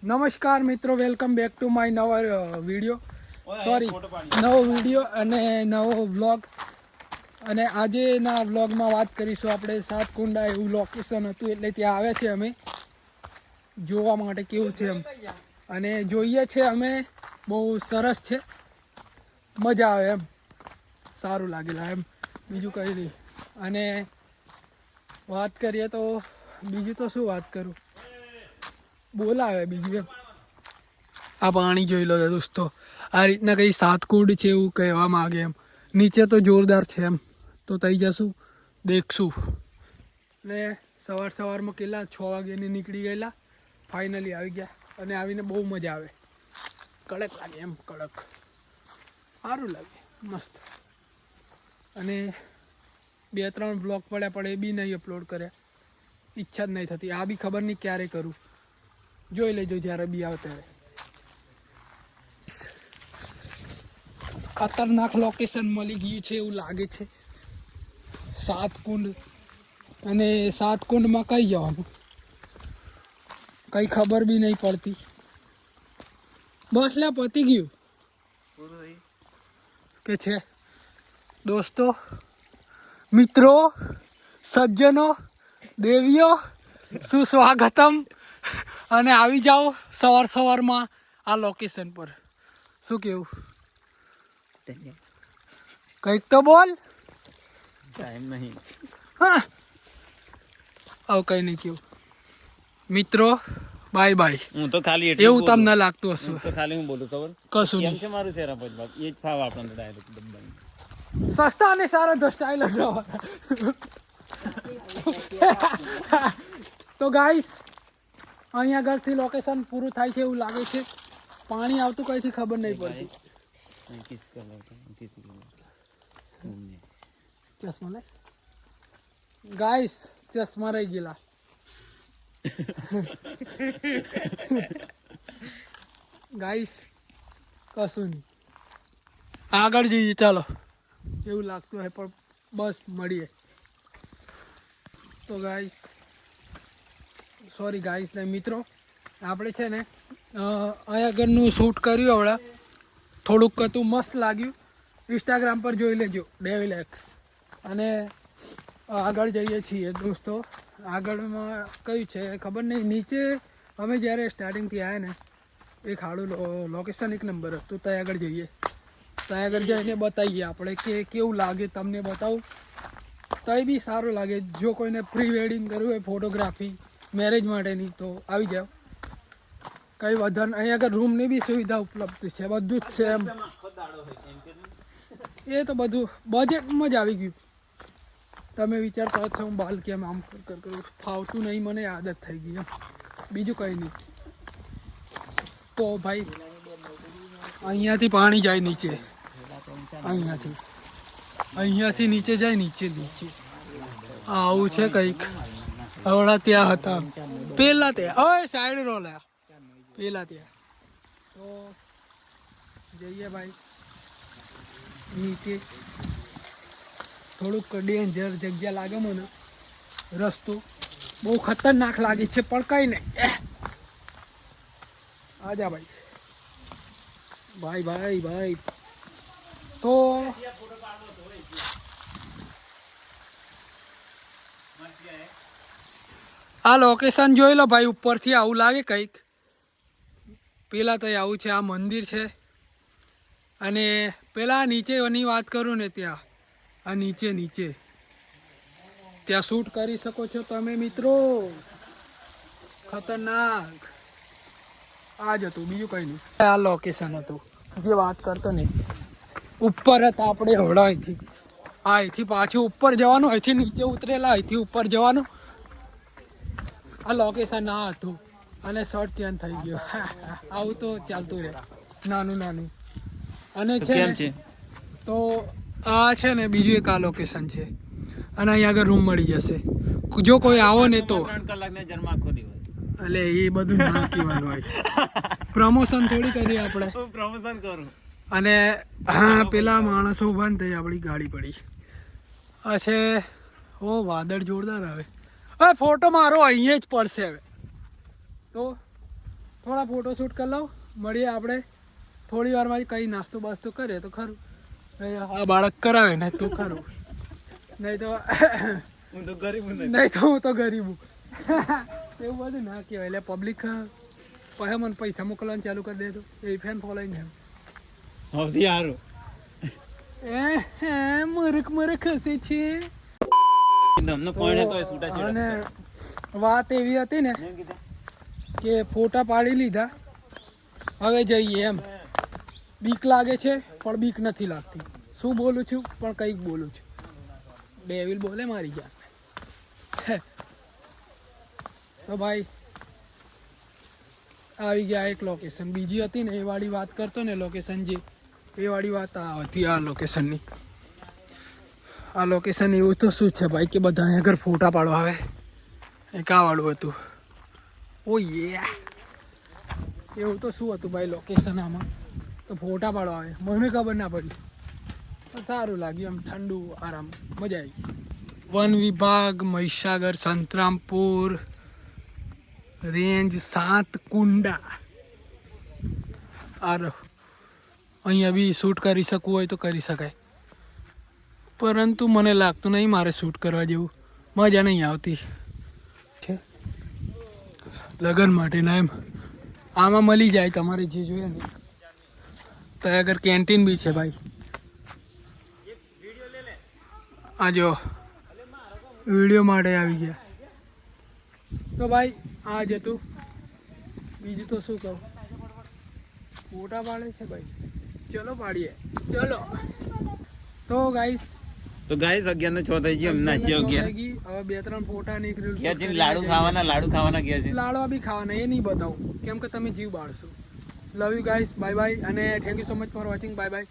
નમસ્કાર મિત્રો, welcome back to my નવો વિડીયો અને નવો વ્લોગ. અને આજેના વ્લોગમાં વાત કરીશું આપણે સાતકુંડા એવું લોકેશન હતું એટલે ત્યાં આવ્યા છે અમે જોવા માટે કેવું છે એમ. અને જોઈએ છે અમે, બહુ સરસ છે, મજા આવે એમ, સારું લાગેલા એમ, બીજું કંઈ નહીં. અને વાત કરીએ તો બીજું તો શું વાત કરું, બોલાવે બીજું એમ. આ પાણી જોઈ લો દોસ્તો, આ રીતના કંઈ સાતકુંડ છે એવું કહેવા માગે એમ. નીચે તો જોરદાર છે એમ, તો તઈ જશું, દેખશું. ને સવારમાં કેટલા 6 વાગ્યાની નીકળી ગયેલા, ફાઇનલી આવી ગયા. અને આવીને બહુ મજા આવે, કડક લાગે એમ, કડક સારું લાગે, મસ્ત. અને 2-3 બ્લોગ પડ્યા પણ એ બી નહીં અપલોડ કર્યા, ઈચ્છા જ નહીં થતી. આ બી ખબર નહીં ક્યારે કરું, જોઈ લેજો જ્યારે બી આવે ત્યારે. ખતરનાક લોકેશન મળી ગયું છે એવું લાગે છે, સાતકુંડ. અને સાતકુંડમાં કઈ જવાનું કઈ ખબર બી નહીં પડતી. બસ લે પતી ગયું કે છે. દોસ્તો, મિત્રો, સજ્જનો, દેવીઓ, સુસ્વાગતમ. અને આવી જાઓ સવારમાં આ લોકેશન પર. શું કેવું? કંઈક તો બોલ. ટાઈમ નહીં. હા, આવું કંઈ નહીં કેવું. મિત્રો, બાય બાય. હું તો ખાલી એવું તમને લાગતું હશે. તો ખાલી હું બોલું ખબર કશું કેમ નહીં. છે મારું શેરા પર બાપ એ જ ફાવ આપણને ડાયરેક્ટ બધાને. સસ્તા અને સારા તો સ્ટાઇલ જ રહો. તો ગાઈસ, અહીંયા આગળથી લોકેશન પૂરું થાય છે એવું લાગે છે. પાણી આવતું કઈથી ખબર નહીં પડતી. ચશ્મા લે ગાઈસ, ચશ્મા રહી ગયેલા. ગાઈસ, કશું નહીં, આગળ જઈએ ચાલો. એવું લાગતું હોય પણ બસ મળીએ. તો ગાઈસ, સોરી ગાઈસ ને મિત્રો, આપણે છે ને અહીંયા આગળનું શૂટ કર્યું હમણાં, થોડુંક હતું, મસ્ત લાગ્યું. ઇન્સ્ટાગ્રામ પર જોઈ લેજો, ડેવિલ એક્સ. અને આગળ જઈએ છીએ દોસ્તો. આગળમાં કયું છે ખબર નહીં. નીચે અમે જ્યારે સ્ટાર્ટિંગથી આવ્યા ને, એક સારું લોકેશન એક નંબર હતું. ત્યાં આગળ જઈએ, ત્યાં આગળ જઈને બતાવીએ આપણે કે કેવું લાગે. તમને બતાવું તો એ બી સારું લાગે. જો કોઈને પ્રી વેડિંગ કરવું હોય, ફોટોગ્રાફી મેરેજ માટેની, તો આવી જાઓ. કંઈ વધારે અહીંયા આગળ રૂમની બી સુવિધા ઉપલબ્ધ છે, બધું જ છે એમ. એ તો બધું બજેટમાં જ આવી ગયું. તમે વિચાર કરો છો હું બાલ કેમ આમ કરું, ફાવતું નહીં, મને આદત થઈ ગઈ એમ, બીજું કંઈ નહીં. તો ભાઈ, અહીંયાથી પાણી જાય નીચે, અહીંયાથી નીચે જાય, નીચે આવું છે કંઈક. હવડા ત્યાં હતા પેલા, ત્યાં ઓય સાઈડ રોલ્યા પેલા ત્યાં. તો જઈએ ભાઈ નીચે. થોડુંક ડેન્જર જગ્યા લાગે મને, રસ્તો બહુ ખતરનાક લાગે છે, પણ કઈ નહીં. આજા ભાઈ, ભાઈ ભાઈ ભાઈ. તો આ લોકેશન જોઈ લો ભાઈ, ઉપરથી આવું લાગે કંઈક. પેલા તો આવું છે, આ મંદિર છે. અને પેલા નીચેની વાત કરું ને, ત્યાં આ નીચે ત્યાં શૂટ કરી શકો છો તમે મિત્રો. ખતરનાક આ જ હતું, બીજું કંઈ નહીં. આ લોકેશન હતું જે વાત કરતો નહીં. ઉપર હતા આપણે હવડા, અહીંથી પાછું ઉપર જવાનું, અહીંથી નીચે ઉતરેલા, અહીંથી ઉપર જવાનું. આ લોકેશન આ હતું અને શર્ટ ચેન્જ થઈ ગયો. આવું તો ચાલતું રહે, નાનું. અને છે ને, તો આ છે ને બીજું એક આ લોકેશન છે. અને અહીંયા આગળ રૂમ મળી જશે જો કોઈ આવો ને તો. 3 કલાકને જન્મ આખો દિવસ. એટલે એ બધું ના કહેવાનું હોય, પ્રમોશન થોડી કરીએ આપણે. હું પ્રમોશન કરું. અને હા, પેલા માણસો ઉભા ને થઈ આપણી ગાડી પડી. આ છે, ઓ વાદળ જોરદાર આવે. હવે ફોટો મારો અહીંયા જ પડશે હવે. તો થોડા થોડા ફોટોશૂટ કરી લઉં, મળીએ આપણે થોડી વારમાં કંઈ નાસ્તો બાસ્તો કરે તો ખરું. આ બાળક કરાવે ને તો ખરું, નહીં તો હું તો ગરીબ હું નહીં તો હું તો ગરીબ હું. એવું બધું ના કહેવાય. એટલે પબ્લિક પછી મને પૈસા મોકલવાનું ચાલુ કરી દે તો એ ફેન ફોલોઈંગ છે. સૌથી સારું મરક હસે છે. તમને પોઈન્ટ તો છૂટા છેડા અને વાત એવી હતી ને કે ફોટા પાડી લીધા, હવે જઈએ એમ. બીક લાગે છે પણ બીક નથી લાગતી. શું બોલું છું પણ કંઈક બોલું છું. ડેવિલ બોલે મારી જાન. તો ભાઈ આવી ગયા એક લોકેશન. બીજી હતી ને એ વાળી વાત કરતો ને લોકેશન, જે એ વાળી વાત આ હતી આ લોકેશનની. આ લોકેશન એવું તો શું છે ભાઈ કે બધા અહીંયા આગળ ફોટા પાડવા આવે. એક આ વાળું હતું. ઓ યે, એવું તો શું હતું ભાઈ લોકેશન આમાં, તો ફોટા પાડવા આવે. મને ખબર ના પડી, પણ સારું લાગ્યું એમ, ઠંડુ આરામ, મજા આવી. વન વિભાગ મહીસાગર સંતરામપુર રેન્જ 7 કુંડા. અહીંયા બી શૂટ કરી શકવું હોય તો કરી શકાય, પરંતુ મને લાગતું નહીં મારે શૂટ કરવા જેવું. મજા નહીં આવતી છે લગન માટેના એમ. આમાં મળી જાય તમારે જે જોઈએ ને. ત્યાં આગળ કેન્ટીન બી છે ભાઈ. આ જો વિડીયો માટે આવી ગયા. તો ભાઈ આ જ હતું, બીજું તો શું કહું. ફોટા પાડે છે ભાઈ, ચલો પાડીએ ચલો. તો ગાઈસ તો ગાઈસ 11:06 થઈ ગયું. એમના છે 11. હવે 2-3 ફોટા નીકળ્યું. ઘેર જઈને લાડુ ખાવાના ઘેર જઈને. લાડવા બી ખાવાના, એ નહીં બતાવું કેમ કે તમે જીવ બાળશો. Love you guys, bye bye, અને thank you so much for watching. Bye by.